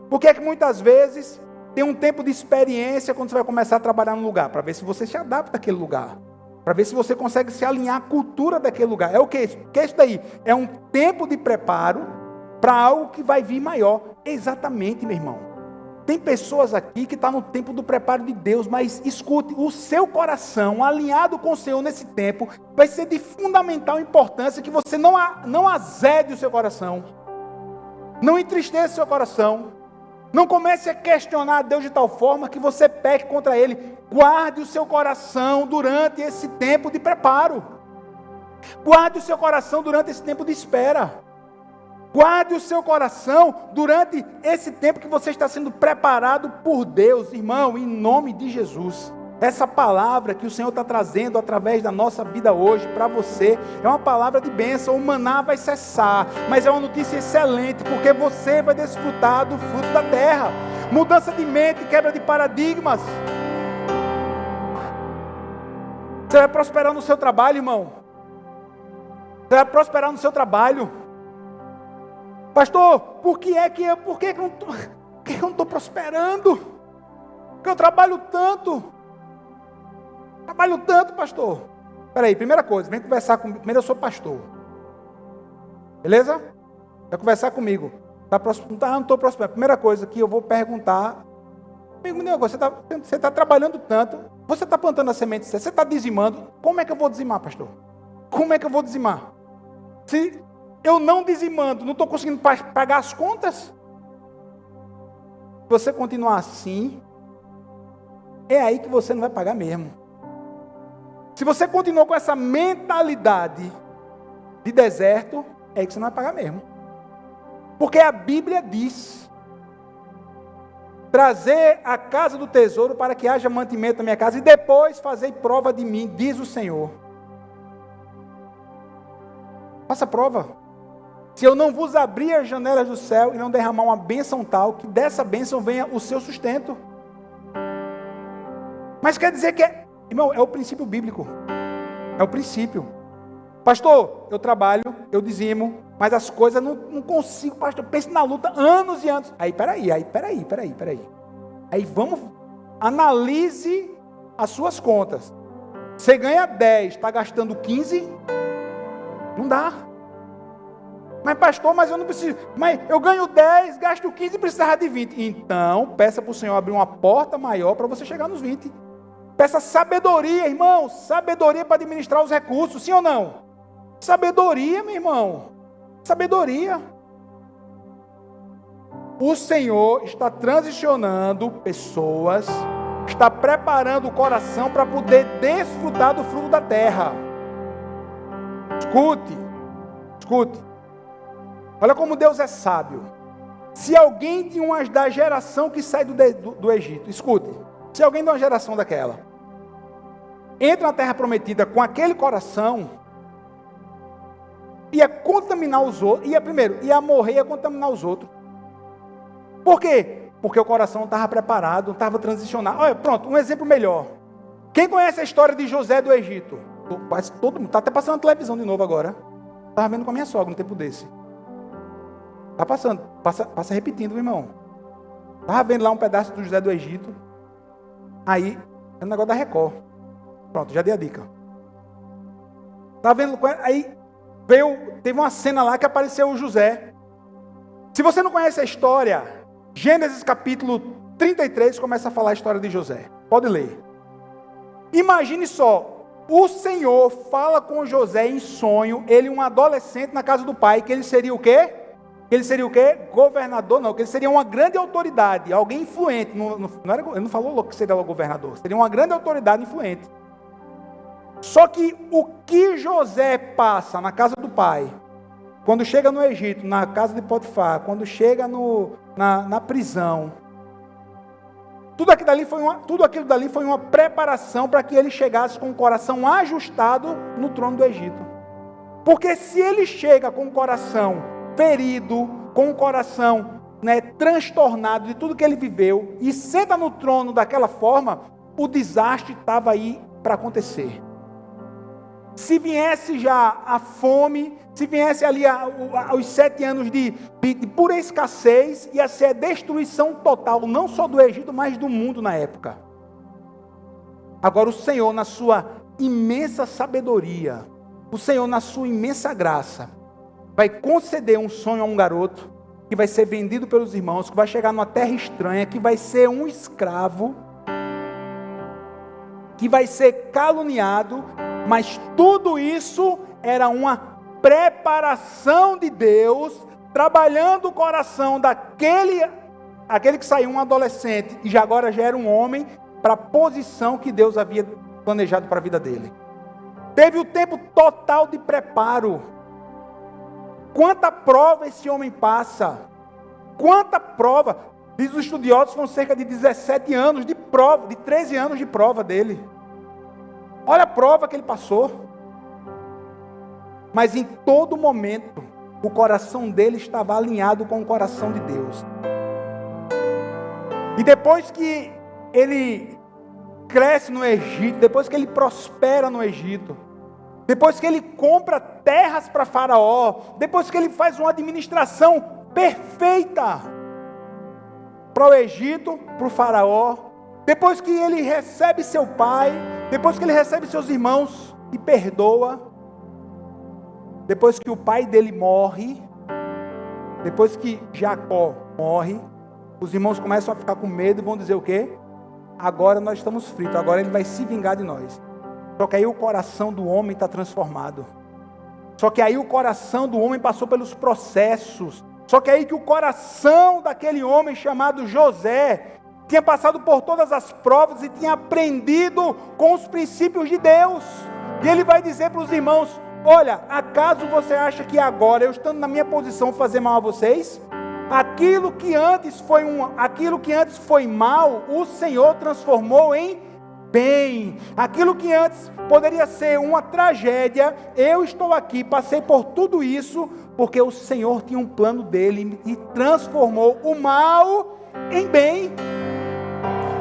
Por que é que muitas vezes tem um tempo de experiência quando você vai começar a trabalhar no lugar? Para ver se você se adapta àquele lugar. Para ver se você consegue se alinhar à cultura daquele lugar. É o que? O que é isso daí? É um tempo de preparo para algo que vai vir maior. Exatamente, meu irmão. Tem pessoas aqui que estão no tempo do preparo de Deus, mas escute, o seu coração alinhado com o Senhor nesse tempo vai ser de fundamental importância que você não azede o seu coração, não entristeça o seu coração, não comece a questionar a Deus de tal forma que você peque contra Ele. Guarde o seu coração durante esse tempo de preparo, guarde o seu coração durante esse tempo de espera. Guarde o seu coração durante esse tempo que você está sendo preparado por Deus, irmão, em nome de Jesus. Essa palavra que o Senhor está trazendo através da nossa vida hoje para você é uma palavra de bênção. O maná vai cessar, mas é uma notícia excelente, porque você vai desfrutar do fruto da terra. Mudança de mente, quebra de paradigmas. Você vai prosperar no seu trabalho, irmão. Você vai prosperar no seu trabalho. Pastor, por que eu não estou prosperando? Porque eu trabalho tanto. Trabalho tanto, pastor. Espera aí, primeira coisa, vem conversar comigo. Primeiro, eu sou pastor. Beleza? Vai conversar comigo. Não estou prosperando. Primeira coisa que eu vou perguntar. Amigo meu, você está trabalhando tanto. Você está plantando a semente, você está dizimando. Como é que eu vou dizimar, pastor? Como é que eu vou dizimar? Se eu não dizimando, não estou conseguindo pagar as contas? Se você continuar assim, é aí que você não vai pagar mesmo. Se você continuar com essa mentalidade de deserto, é aí que você não vai pagar mesmo. Porque a Bíblia diz: trazer a casa do tesouro para que haja mantimento na minha casa, e depois fazei prova de mim, diz o Senhor. Faça prova. Se eu não vos abrir as janelas do céu e não derramar uma bênção tal, que dessa bênção venha o seu sustento. Mas quer dizer que, irmão, é o princípio bíblico. É o princípio. Pastor, eu trabalho, eu dizimo, mas as coisas não consigo, pastor. Eu penso na luta anos e anos. Peraí. Aí vamos, analise as suas contas. Você ganha 10, está gastando 15? Não dá. Mas pastor, mas eu não preciso. Mas eu ganho 10, gasto 15 e precisava de 20. Então, peça para o Senhor abrir uma porta maior para você chegar nos 20. Peça sabedoria, irmão. Sabedoria para administrar os recursos, sim ou não? Sabedoria, meu irmão. Sabedoria. O Senhor está transicionando pessoas, está preparando o coração para poder desfrutar do fruto da terra. Escute. Olha como Deus é sábio. Se alguém da geração que sai do Egito, escute, se alguém de uma geração daquela entra na terra prometida com aquele coração, ia contaminar os outros, ia morrer, ia contaminar os outros. Por quê? Porque o coração não estava preparado, não estava transicionado. Olha, pronto, um exemplo melhor. Quem conhece a história de José do Egito? Quase todo mundo, está até passando na televisão de novo agora. Estava vendo com a minha sogra no tempo desse. Está passando, passa repetindo, meu irmão. Estava vendo lá um pedaço do José do Egito. Aí, é um negócio da Record. Pronto, já dei a dica. Estava vendo, aí teve uma cena lá que apareceu o José. Se você não conhece a história, Gênesis capítulo 33 começa a falar a história de José. Pode ler. Imagine só. O Senhor fala com José em sonho, ele um adolescente na casa do pai, que ele seria o quê? Governador, não, que ele seria uma grande autoridade, alguém influente. Ele não falou que seria o governador, seria uma grande autoridade influente. Só que o que José passa na casa do pai, quando chega no Egito, na casa de Potifar, quando chega na prisão, tudo aquilo dali foi uma preparação para que ele chegasse com o coração ajustado no trono do Egito. Porque se ele chega com o coração ferido, com o coração transtornado de tudo que ele viveu, e senta no trono daquela forma, o desastre estava aí para acontecer. Se viesse já a fome, se viesse ali os 7 anos de pura escassez, ia ser a destruição total, não só do Egito, mas do mundo na época. Agora o Senhor, na sua imensa sabedoria, o Senhor, na sua imensa graça, vai conceder um sonho a um garoto, que vai ser vendido pelos irmãos, que vai chegar numa terra estranha, que vai ser um escravo, que vai ser caluniado, mas tudo isso era uma preparação de Deus, trabalhando o coração aquele que saiu um adolescente, e agora já era um homem, para a posição que Deus havia planejado para a vida dele. Teve o tempo total de preparo. Quanta prova esse homem passa, quanta prova, diz os estudiosos, foram cerca de 17 anos de prova, de 13 anos de prova dele. Olha a prova que ele passou. Mas em todo momento, o coração dele estava alinhado com o coração de Deus. E depois que ele cresce no Egito, depois que ele prospera no Egito, depois que ele compra terras para Faraó, depois que ele faz uma administração perfeita para o Egito, para o Faraó, depois que ele recebe seu pai, depois que ele recebe seus irmãos e perdoa, depois que o pai dele morre, depois que Jacó morre, os irmãos começam a ficar com medo e vão dizer o quê? Agora nós estamos fritos, agora ele vai se vingar de nós. Só que aí o coração do homem está transformado. Só que aí o coração do homem passou pelos processos. Só que aí que o coração daquele homem chamado José tinha passado por todas as provas e tinha aprendido com os princípios de Deus. E ele vai dizer para os irmãos: olha, acaso você acha que agora, eu estando na minha posição, vou fazer mal a vocês? Aquilo que antes foi mal, o Senhor transformou em bem. Aquilo que antes poderia ser uma tragédia, eu estou aqui, passei por tudo isso, porque o Senhor tinha um plano dele e transformou o mal em bem.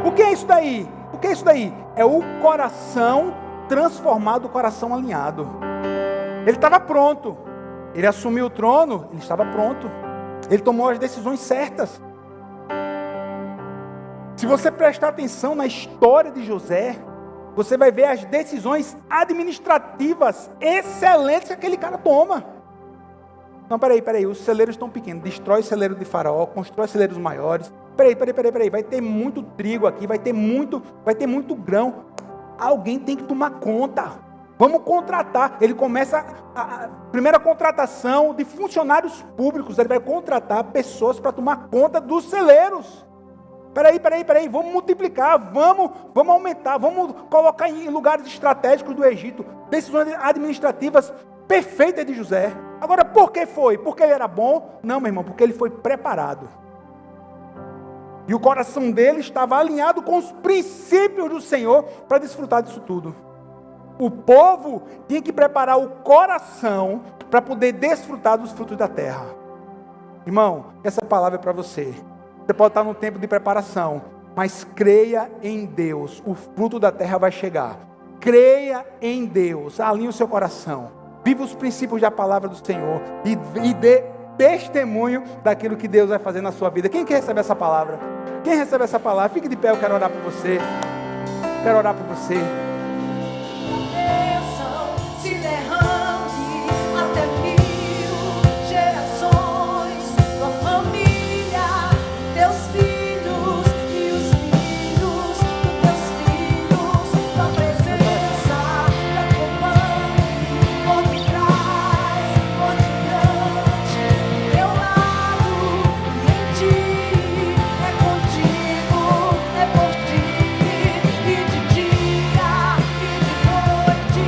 O que é isso daí? O que é isso daí? É o coração transformado, o coração alinhado. Ele estava pronto. Ele assumiu o trono, ele estava pronto. Ele tomou as decisões certas. Se você prestar atenção na história de José, você vai ver as decisões administrativas excelentes que aquele cara toma. Não, peraí, os celeiros estão pequenos. Destrói o celeiro de Faraó, constrói celeiros maiores. Peraí, vai ter muito trigo aqui, vai ter muito grão. Alguém tem que tomar conta. Vamos contratar. Ele começa a primeira contratação de funcionários públicos. Ele vai contratar pessoas para tomar conta dos celeiros. Peraí, vamos multiplicar, vamos aumentar, vamos colocar em lugares estratégicos do Egito. Decisões administrativas perfeitas de José. Agora, por que foi? Porque ele era bom? Não, meu irmão, porque ele foi preparado. E o coração dele estava alinhado com os princípios do Senhor para desfrutar disso tudo. O povo tinha que preparar o coração para poder desfrutar dos frutos da terra. Irmão, essa palavra é para você. Você pode estar no tempo de preparação, mas creia em Deus. O fruto da terra vai chegar. Creia em Deus. Alinhe o seu coração. Viva os princípios da palavra do Senhor. E dê testemunho daquilo que Deus vai fazer na sua vida. Quem quer receber essa palavra? Quem recebe essa palavra? Fique de pé, eu quero orar por você. Quero orar por você. Se derrame até 1000 gerações, tua família, teus filhos e os filhos dos teus filhos, tua presença te acompanhe por detrás, por diante, teu lado e em ti, é contigo, é por ti, e de dia e de noite.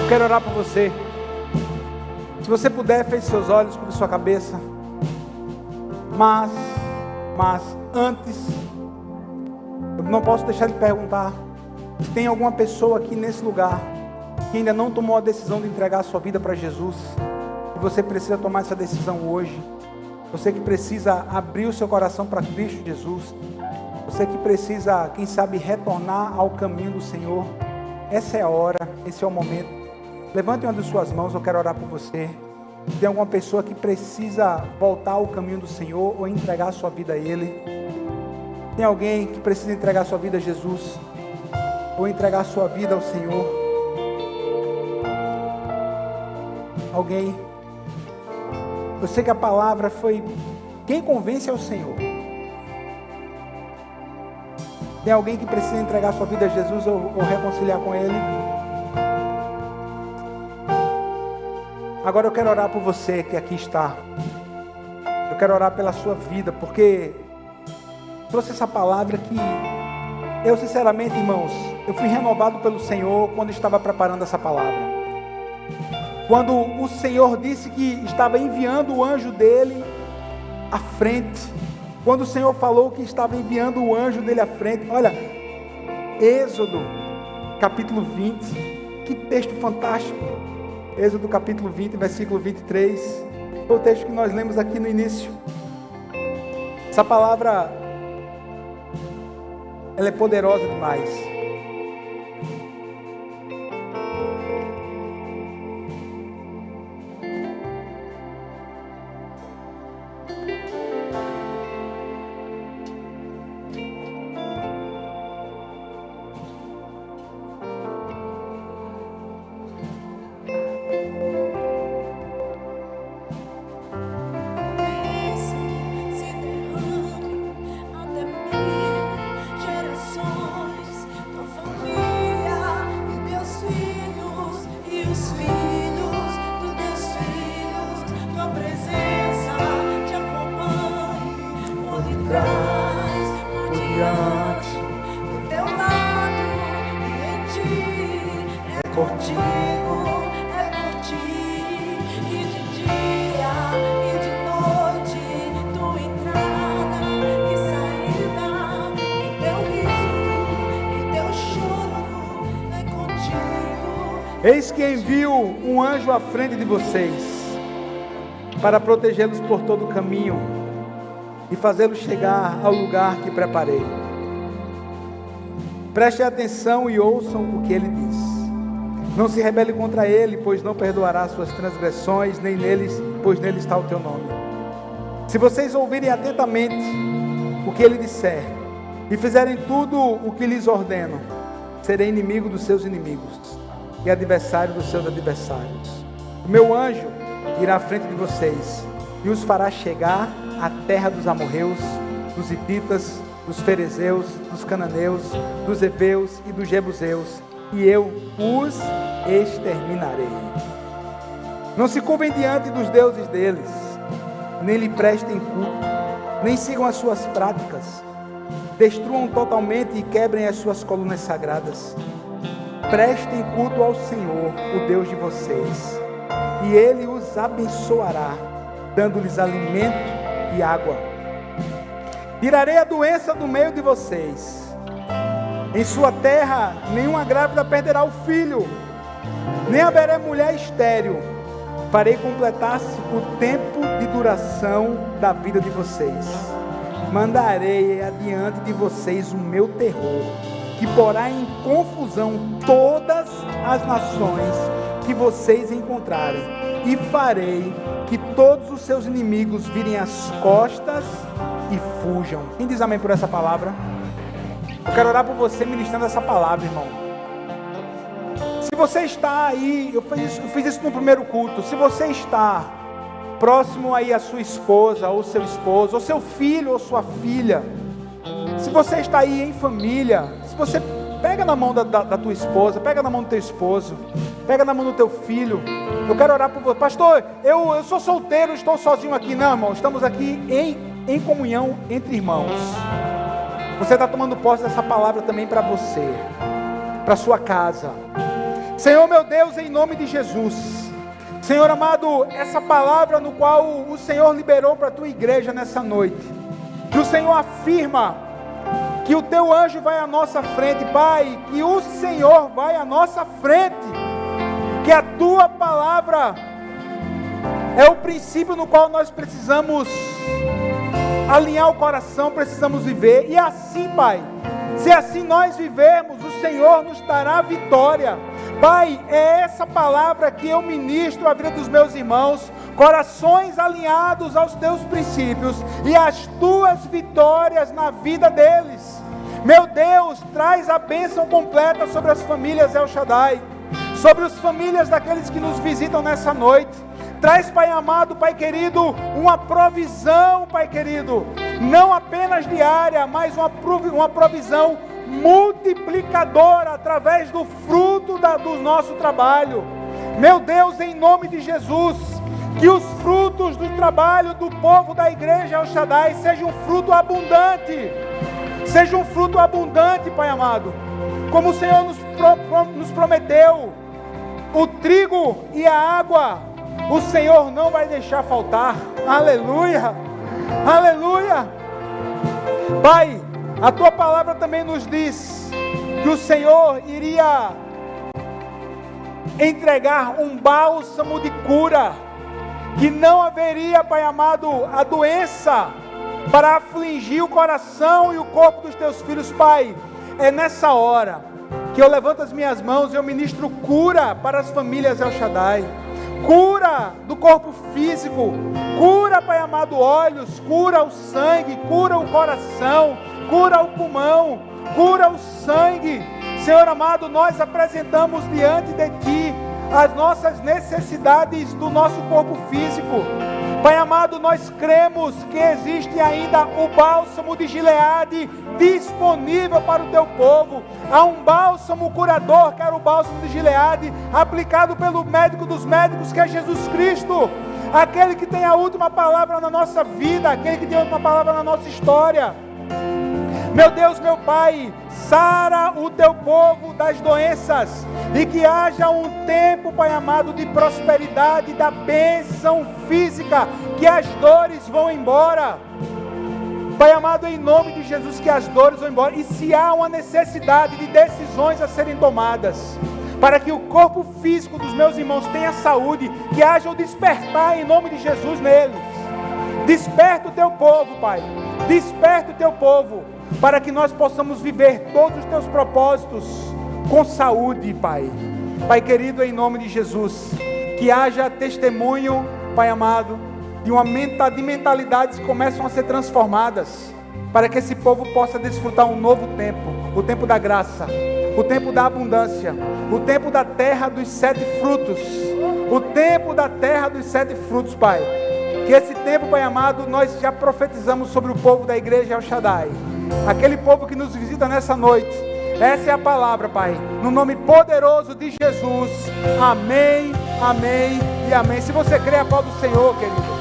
Quero orar por você. Se você puder, feche seus olhos, cubra sua cabeça. Mas antes, eu não posso deixar de perguntar: se tem alguma pessoa aqui nesse lugar que ainda não tomou a decisão de entregar a sua vida para Jesus, e você precisa tomar essa decisão hoje. Você que precisa abrir o seu coração para Cristo Jesus. Você que precisa, quem sabe, retornar ao caminho do Senhor. Essa é a hora, esse é o momento. Levante uma de suas mãos, eu quero orar por você. Tem alguma pessoa que precisa voltar ao caminho do Senhor ou entregar a sua vida a Ele? Tem alguém que precisa entregar a sua vida a Jesus ou entregar a sua vida ao Senhor? Alguém? Eu sei que a palavra foi: quem convence é o Senhor. Tem alguém que precisa entregar a sua vida a Jesus ou reconciliar com Ele? Agora eu quero orar por você que aqui está. Eu quero orar pela sua vida, porque trouxe essa palavra que eu sinceramente, irmãos, eu fui renovado pelo Senhor quando estava preparando essa palavra. Quando o Senhor disse que estava enviando o anjo dele à frente. Quando o Senhor falou que estava enviando o anjo dele à frente. Olha, Êxodo capítulo 20. Que texto fantástico. Êxodo capítulo 20, versículo 23. Foi o texto que nós lemos aqui no início. Essa palavra, ela é poderosa demais. Eis que envio um anjo à frente de vocês, para protegê-los por todo o caminho e fazê-los chegar ao lugar que preparei. Prestem atenção e ouçam o que ele diz. Não se rebele contra ele, pois não perdoará suas transgressões, nem neles, pois nele está o teu nome. Se vocês ouvirem atentamente o que ele disser e fizerem tudo o que lhes ordeno, serei inimigo dos seus inimigos e adversário dos seus adversários. O meu anjo irá à frente de vocês e os fará chegar à terra dos amorreus, dos hititas, dos ferezeus, dos cananeus, dos heveus e dos jebuseus, e eu os exterminarei. Não se curvem diante dos deuses deles, nem lhe prestem culto, nem sigam as suas práticas. Destruam totalmente e quebrem as suas colunas sagradas. Prestem culto ao Senhor, o Deus de vocês, e Ele os abençoará, dando-lhes alimento e água. Tirarei a doença do meio de vocês. Em sua terra, nenhuma grávida perderá o filho, nem haverá mulher estéril. Farei completar-se o tempo de duração da vida de vocês. Mandarei adiante de vocês o meu terror, que porá em confusão todas as nações que vocês encontrarem, e farei que todos os seus inimigos virem as costas e fujam. Quem diz amém por essa palavra? Eu quero orar por você ministrando essa palavra, irmão. Se você está aí, eu fiz isso no primeiro culto, se você está próximo aí à sua esposa, ou seu esposo, ou seu filho, ou sua filha, se você está aí em família, se você pega na mão da tua esposa, pega na mão do teu esposo, pega na mão do teu filho, eu quero orar por você. Pastor, eu sou solteiro, estou sozinho aqui. Não, irmão, estamos aqui em comunhão entre irmãos. Você está tomando posse dessa palavra também para você, para sua casa. Senhor meu Deus, em nome de Jesus, Senhor amado, essa palavra no qual o Senhor liberou para a tua igreja nessa noite, que o Senhor afirma que o teu anjo vai à nossa frente, Pai, que o Senhor vai à nossa frente, que a tua palavra é o princípio no qual nós precisamos alinhar o coração, precisamos viver, e assim, Pai, se assim nós vivermos, o Senhor nos dará vitória. Pai, é essa palavra que eu ministro à vida dos meus irmãos, corações alinhados aos teus princípios e às tuas vitórias na vida deles. Meu Deus, traz a bênção completa sobre as famílias El Shaddai, sobre as famílias daqueles que nos visitam nessa noite. Traz, Pai amado, Pai querido, uma provisão, Pai querido, não apenas diária, mas uma provisão multiplicadora através do fruto do nosso trabalho. Meu Deus, em nome de Jesus, que os frutos do trabalho do povo da igreja El Shaddai sejam um fruto abundante. Seja um fruto abundante, Pai amado. Como o Senhor nos prometeu, o trigo e a água, o Senhor não vai deixar faltar. Aleluia, aleluia. Pai, a Tua palavra também nos diz que o Senhor iria entregar um bálsamo de cura, que não haveria, Pai amado, a doença para afligir o coração e o corpo dos Teus filhos. Pai, é nessa hora que eu levanto as minhas mãos e eu ministro cura para as famílias El Shaddai. Cura do corpo físico, cura, Pai amado, olhos, cura o sangue, cura o coração, cura o pulmão, cura o sangue. Senhor amado, nós apresentamos diante de Ti as nossas necessidades do nosso corpo físico. Pai amado, nós cremos que existe ainda o bálsamo de Gileade disponível para o Teu povo. Há um bálsamo curador, que era o bálsamo de Gileade, aplicado pelo médico dos médicos, que é Jesus Cristo. Aquele que tem a última palavra na nossa vida, aquele que tem a última palavra na nossa história. Meu Deus, meu Pai, sara o Teu povo das doenças, e que haja um tempo, Pai amado, de prosperidade, da bênção física, que as dores vão embora. Pai amado, em nome de Jesus, que as dores vão embora. E se há uma necessidade de decisões a serem tomadas, para que o corpo físico dos meus irmãos tenha saúde, que haja o despertar em nome de Jesus neles. Desperta o Teu povo, Pai. Desperta o Teu povo, para que nós possamos viver todos os Teus propósitos com saúde, Pai. Pai querido, em nome de Jesus, que haja testemunho, Pai amado, de mentalidades que começam a ser transformadas, para que esse povo possa desfrutar um novo tempo, o tempo da graça, o tempo da abundância, o tempo da terra dos 7 frutos, o tempo da terra dos 7 frutos, Pai. Que esse tempo, Pai amado, nós já profetizamos sobre o povo da igreja El Shaddai, aquele povo que nos visita nessa noite. Essa é a palavra, Pai, no nome poderoso de Jesus. Amém, amém e amém. Se você crê, aplauda o Senhor, querido.